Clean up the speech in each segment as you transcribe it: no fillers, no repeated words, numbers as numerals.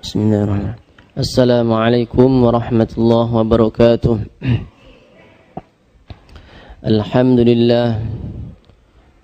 Bismillahirrahmanirrahim. Assalamualaikum warahmatullahi wabarakatuh.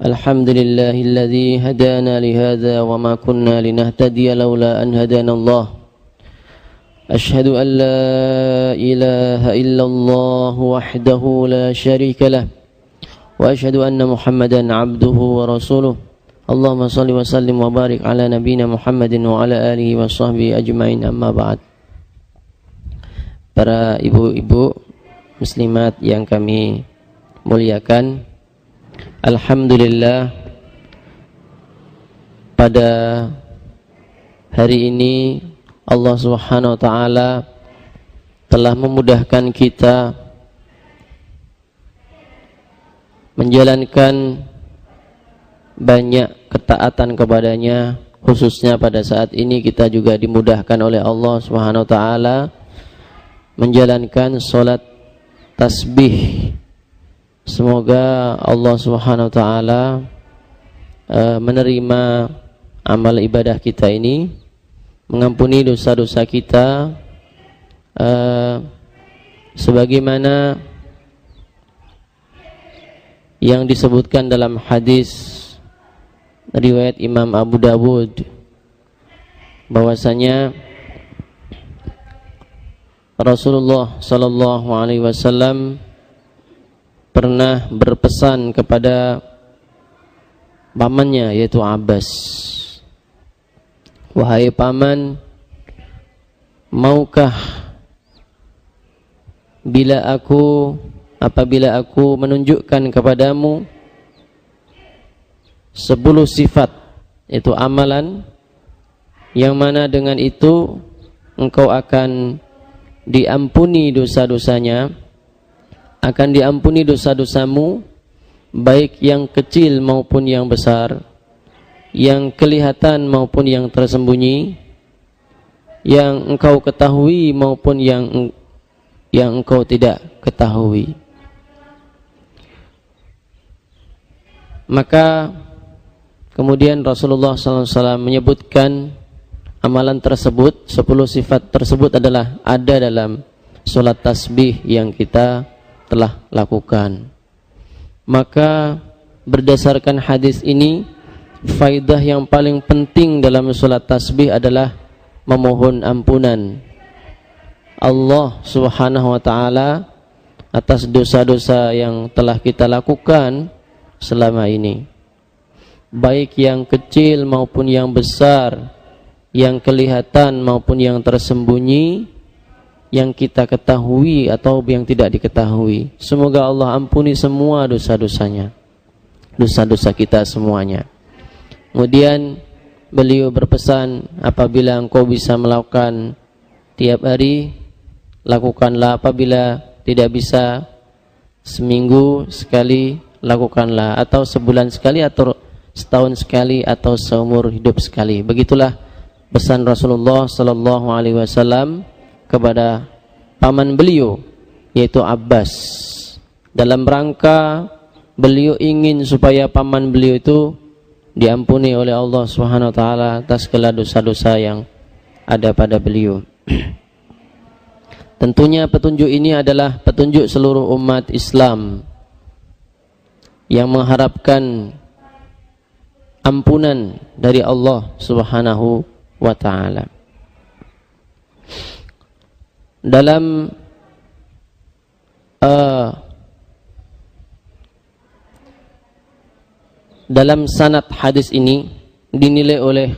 Alhamdulillahilladzi hadana lihadza wa ma kunna linahtadiya laula an hadana Allah. Ashhadu an la ilaha illallah wahdahu la syarika lah wa ashhadu anna Muhammadan abduhu wa rasuluh. Allahumma salli wa sallim wa barik ala nabina Muhammadin wa ala alihi wa sahbihi ajma'in, amma ba'd. Para ibu-ibu muslimat yang kami muliakan, alhamdulillah pada hari ini Allah Subhanahu wa taala telah memudahkan kita menjalankan banyak ketaatan kepadanya, khususnya pada saat ini kita juga dimudahkan oleh Allah Subhanahu wa taala menjalankan salat tasbih. Semoga Allah Subhanahu wa taala menerima amal ibadah kita ini, mengampuni dosa-dosa kita, sebagaimana yang disebutkan dalam hadis riwayat Imam Abu Dawud, bahwasanya Rasulullah sallallahu alaihi wasallam pernah berpesan kepada pamannya, yaitu Abbas, "Wahai paman, maukah apabila aku menunjukkan kepadamu 10 sifat, itu amalan yang mana dengan itu engkau akan diampuni dosa-dosanya, akan diampuni dosa-dosamu, baik yang kecil maupun yang besar, yang kelihatan maupun yang tersembunyi, yang engkau ketahui maupun yang engkau tidak ketahui." Maka kemudian Rasulullah SAW menyebutkan amalan tersebut, 10 sifat tersebut adalah ada dalam sholat tasbih yang kita telah lakukan. Maka berdasarkan hadis ini, faidah yang paling penting dalam sholat tasbih adalah memohon ampunan Allah Subhanahu wa taala atas dosa-dosa yang telah kita lakukan selama ini, baik yang kecil maupun yang besar, yang kelihatan maupun yang tersembunyi, yang kita ketahui atau yang tidak diketahui. Semoga Allah ampuni semua dosa-dosanya, dosa-dosa kita semuanya. Kemudian beliau berpesan, apabila engkau bisa melakukan tiap hari, lakukanlah. Apabila tidak bisa, seminggu sekali lakukanlah, atau sebulan sekali, atau setahun sekali, atau seumur hidup sekali. Begitulah pesan Rasulullah sallallahu alaihi wasallam kepada paman beliau, yaitu Abbas, dalam rangka beliau ingin supaya paman beliau itu diampuni oleh Allah Subhanahu wa taala atas segala dosa-dosa yang ada pada beliau. Tentunya petunjuk ini adalah petunjuk seluruh umat Islam yang mengharapkan ampunan dari Allah Subhanahu wa ta'ala. Dalam sanad hadis ini dinilai oleh,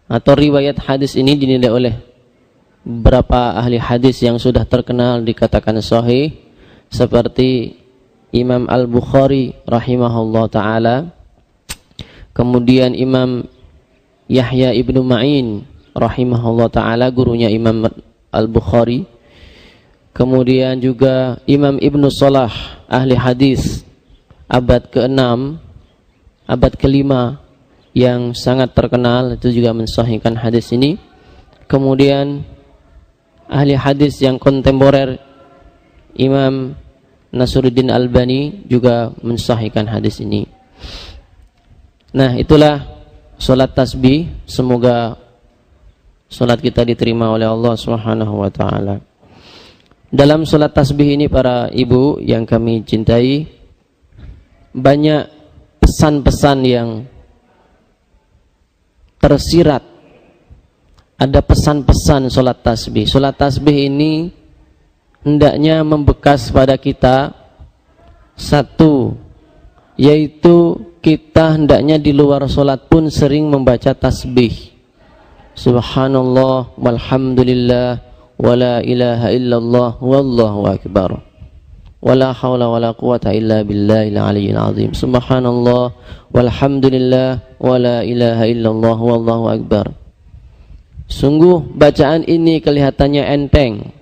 atau riwayat hadis ini dinilai oleh beberapa ahli hadis yang sudah terkenal dikatakan sahih, seperti Imam Al-Bukhari rahimahullah ta'ala, kemudian Imam Yahya ibnu Ma'in rahimahullah ta'ala, gurunya Imam Al-Bukhari, kemudian juga Imam Ibnu Salah, ahli hadis abad ke-6, abad ke-5, yang sangat terkenal, itu juga mensahihkan hadis ini. Kemudian ahli hadis yang kontemporer, Imam Nasruddin Albani, juga mensahihkan hadis ini. Nah, itulah sholat tasbih. Semoga salat kita diterima oleh Allah Subhanahu wa taala. Dalam salat tasbih ini para ibu yang kami cintai, banyak pesan-pesan yang tersirat. Ada pesan-pesan salat tasbih. Salat tasbih ini hendaknya membekas pada kita satu, yaitu kita hendaknya di luar salat pun sering membaca tasbih. Subhanallah walhamdulillah wala ilaha illallah wallahu akbar. Wala haula wala quwata illa billahil aliyyil azim. Subhanallah walhamdulillah wala ilaha illallah wallahu akbar. Sungguh bacaan ini kelihatannya enteng,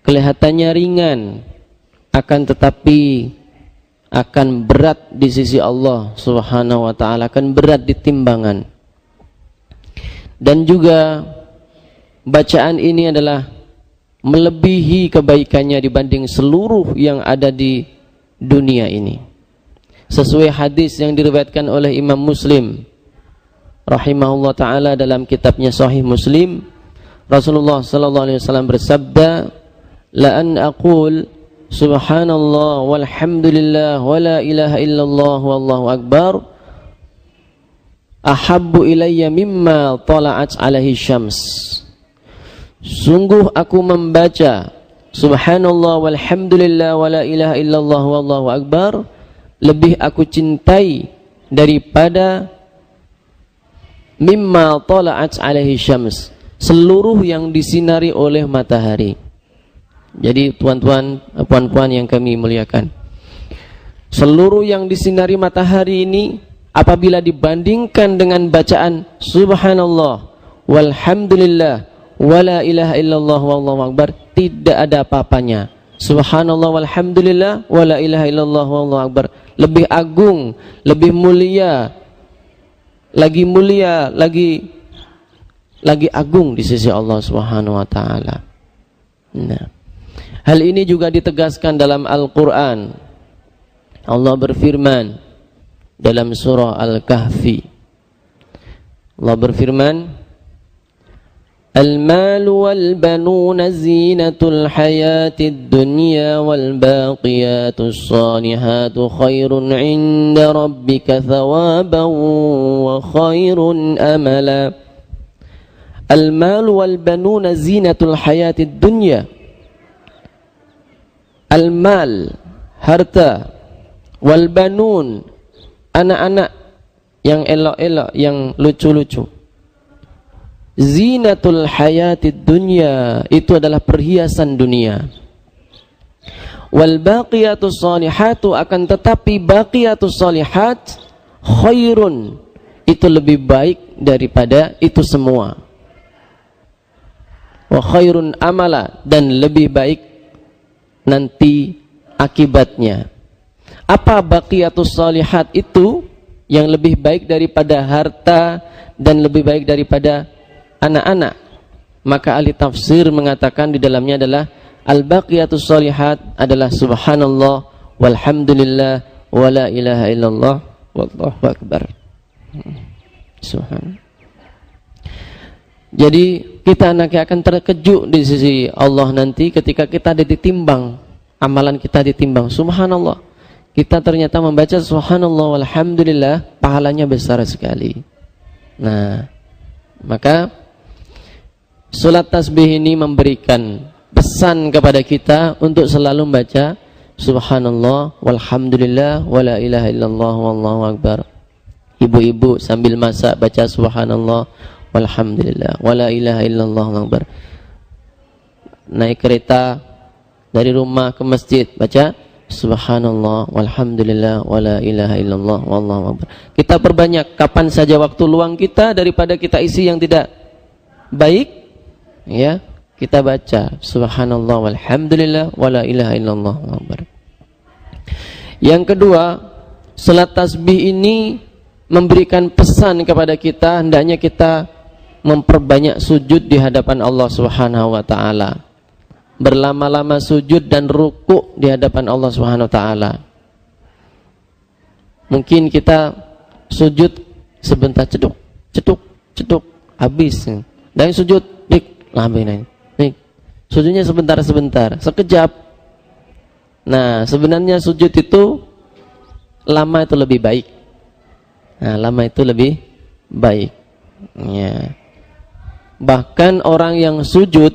kelihatannya ringan, akan tetapi akan berat di sisi Allah Subhanahu wa taala, akan berat di timbangan. Dan juga bacaan ini adalah melebihi kebaikannya dibanding seluruh yang ada di dunia ini. Sesuai hadis yang diriwayatkan oleh Imam Muslim rahimahullah taala dalam kitabnya Sahih Muslim, Rasulullah sallallahu alaihi wasallam bersabda, la an aqul subhanallah walhamdulillah wala ilaha illallah wallahu akbar ahabbu ilayya mimma tala'at alaihi syams. Sungguh aku membaca subhanallah walhamdulillah wala ilaha illallah wallahu akbar lebih aku cintai daripada mimma tala'at alaihi syams, seluruh yang disinari oleh matahari. Jadi tuan-tuan, puan-puan yang kami muliakan, seluruh yang disinari matahari ini apabila dibandingkan dengan bacaan subhanallah walhamdulillah wala ilaha illallah wallahu akbar, tidak ada apa-apanya. Subhanallah walhamdulillah wala ilaha illallah wallahu akbar lebih agung, lebih mulia, lagi agung di sisi Allah Subhanahu wa taala. Nah, hal ini juga ditegaskan dalam Al-Qur'an. Allah berfirman dalam surah Al-Kahfi. Allah berfirman, Al-mal wal banuna zinatul hayatid dunya wal baqiyatus salihatu khairun 'inda rabbika thawaban wa khairun amala. Al-mal wal banuna zinatul hayatid dunya. Al-mal, harta, wal banun, anak-anak yang elok-elok, yang lucu-lucu. Zinatul hayatid dunya, itu adalah perhiasan dunia. Wal baqiyatus salihatu, akan tetapi baqiyatus salihat khairun, itu lebih baik daripada itu semua. Wa khairun amala, dan lebih baik nanti akibatnya. Apa baqiyatus salihat itu? Yang lebih baik daripada harta dan lebih baik daripada anak-anak. Maka ahli tafsir mengatakan di dalamnya adalah al-baqiyatus shalihat adalah subhanallah walhamdulillah wala ilaha illallah wallahu akbar. Subhan. Jadi kita anaknya akan terkejut di sisi Allah nanti ketika kita ditimbang, amalan kita ditimbang. Subhanallah, kita ternyata membaca subhanallah walhamdulillah, pahalanya besar sekali. Nah, maka salat tasbih ini memberikan pesan kepada kita untuk selalu membaca subhanallah walhamdulillah wala ilaha illallah wallahu akbar. Ibu-ibu sambil masak baca subhanallah walhamdulillah wala ilaha illallah wallahu akbar. Naik kereta dari rumah ke masjid baca subhanallah walhamdulillah wala ilaha illallah wallahu akbar. Kita perbanyak kapan saja waktu luang kita daripada kita isi yang tidak baik. Ya, kita baca subhanallah walhamdulillah wala ilaha illallah wallahu akbar. Yang kedua, salat tasbih ini memberikan pesan kepada kita, hendaknya kita memperbanyak sujud di hadapan Allah Subhanahu wa taala. Berlama-lama sujud dan rukuk di hadapan Allah Subhanahu wa taala. Mungkin kita sujud sebentar, ceduk, habis. Dan sujud dik lambenan. Dik. Sujudnya sebentar-sebentar, sekejap. Nah, sebenarnya sujud itu lama itu lebih baik. Nah, lama itu lebih baik. Ya. Bahkan orang yang sujud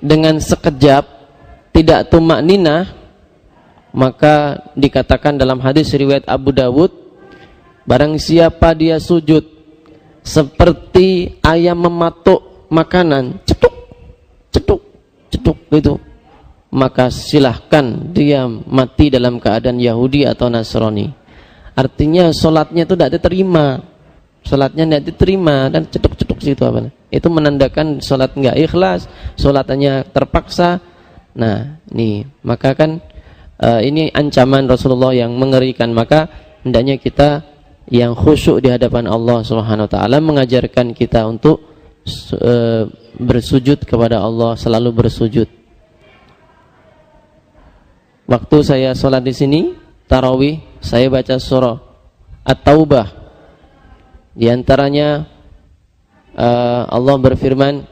dengan sekejap tidak tumak ninah, maka dikatakan dalam hadis riwayat Abu Dawud, barang siapa dia sujud seperti ayam mematuk makanan, cetuk cetuk cetuk gitu, maka silahkan dia mati dalam keadaan Yahudi atau Nasrani. Artinya sholatnya itu tidak diterima, sholatnya tidak diterima, dan cetuk-cetuk situ apa? Itu menandakan sholat nggak ikhlas, sholatnya terpaksa. Nah, nih maka kan ini ancaman Rasulullah yang mengerikan. Maka hendaknya kita yang khusyuk di hadapan Allah Subhanahu Wa Taala, mengajarkan kita untuk bersujud kepada Allah, selalu bersujud. Waktu saya sholat di sini tarawih, saya baca surah At-Taubah. Di antaranya Allah berfirman,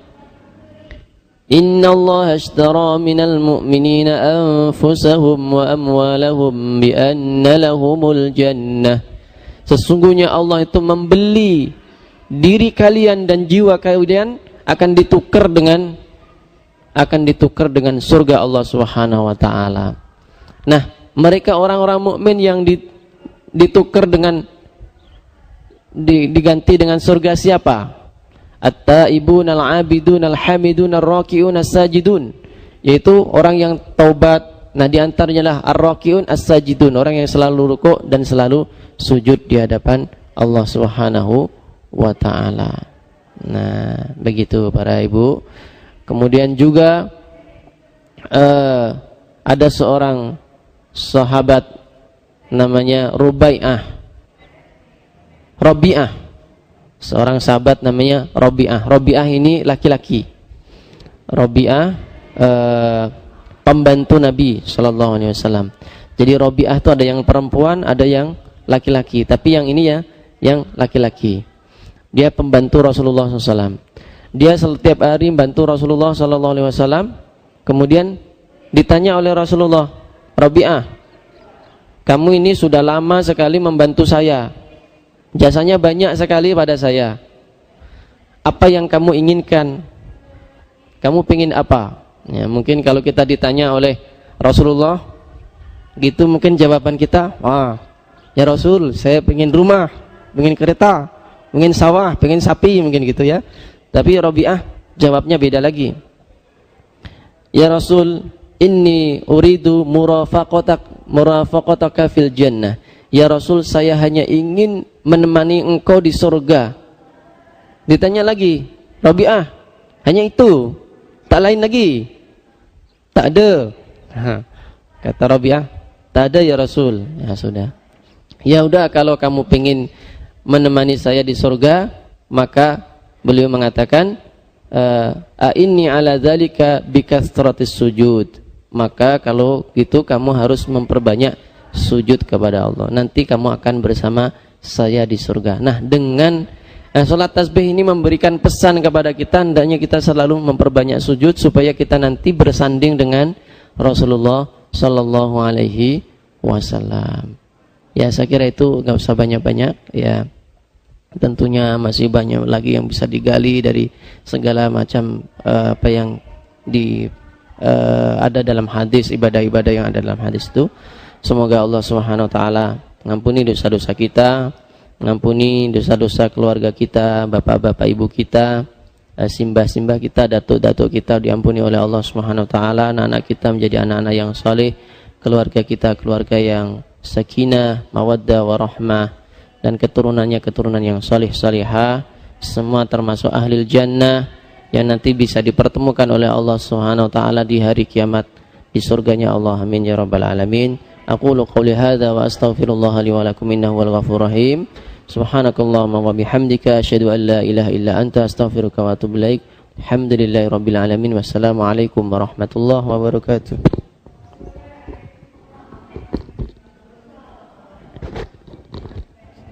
Inna Allah ashtara minal mu'minina anfusahum wa amwalahum bi anna lahumul jannah. Sesungguhnya Allah itu membeli diri kalian dan jiwa kalian akan ditukar dengan surga Allah Subhanahu wa taala. Nah, mereka orang-orang mukmin yang ditukar dengan diganti dengan surga siapa? At-taibun al-abidun al-hamidun ar-raki'un as-sajidun, yaitu orang yang taubat. Nah, di antaranya lah ar-raki'un as-sajidun, orang yang selalu rukuk dan selalu sujud di hadapan Allah Subhanahu wa taala. Nah, begitu para ibu. Kemudian juga ada seorang sahabat namanya Rabi'ah. Seorang sahabat namanya Rabi'ah. Rabi'ah ini laki-laki. Rabi'ah pembantu Nabi sallallahu alaihi wasallam. Jadi Rabi'ah itu ada yang perempuan, ada yang laki-laki. Tapi yang ini ya, yang laki-laki. Dia pembantu Rasulullah SAW. Dia setiap hari membantu Rasulullah SAW. Kemudian ditanya oleh Rasulullah, Rabi'ah, kamu ini sudah lama sekali membantu saya, jasanya banyak sekali pada saya. Apa yang kamu inginkan? Kamu ingin apa? Ya, mungkin kalau kita ditanya oleh Rasulullah, gitu mungkin jawaban kita, ya Rasul, saya ingin rumah, ingin kereta, ingin sawah, ingin sapi, mungkin gitu ya. Tapi Rabi'ah jawabnya beda lagi. Ya Rasul, inni uridu murafaqataka fil jannah. Ya Rasul, saya hanya ingin menemani engkau di surga. Ditanya lagi, Rabi'ah, hanya itu? Tak lain lagi? Tak ada. Kata Rabi'ah, tak ada ya Rasul. Ya sudah. Ya udah, kalau kamu pengen menemani saya di surga, maka beliau mengatakan, inni ala dzalika bikathratis sujud. Maka kalau gitu kamu harus memperbanyak sujud kepada Allah. Nanti kamu akan bersama saya di surga. Nah, dengan salat tasbih ini memberikan pesan kepada kita, hendaknya kita selalu memperbanyak sujud supaya kita nanti bersanding dengan Rasulullah sallallahu alaihi wasallam. Ya, saya kira itu enggak usah banyak-banyak ya. Tentunya masih banyak lagi yang bisa digali dari segala macam apa yang ada dalam hadis, ibadah-ibadah yang ada dalam hadis itu. Semoga Allah Subhanahu wa taala mengampuni dosa-dosa kita, mengampuni dosa-dosa keluarga kita, bapak-bapak ibu kita, simbah-simbah kita, datuk-datuk kita diampuni oleh Allah Subhanahu wa taala, anak-anak kita menjadi anak-anak yang saleh, keluarga kita keluarga yang sakinah, mawaddah, warahmah, dan keturunannya keturunan yang saleh salihah, semua termasuk ahlil jannah yang nanti bisa dipertemukan oleh Allah Subhanahu wa taala di hari kiamat di surganya Allah. Amin ya rabbal alamin. Aqulu qouli hadza wa astaghfirullah li wa lakum innahu wal ghafurur rahim. Subhanakallahumma wa bihamdika asyhadu an la ilaha illa anta astaghfiruka wa atubu ilaik. Alhamdulillahirabbil alamin. Wassalamu alaikum warahmatullahi wabarakatuh.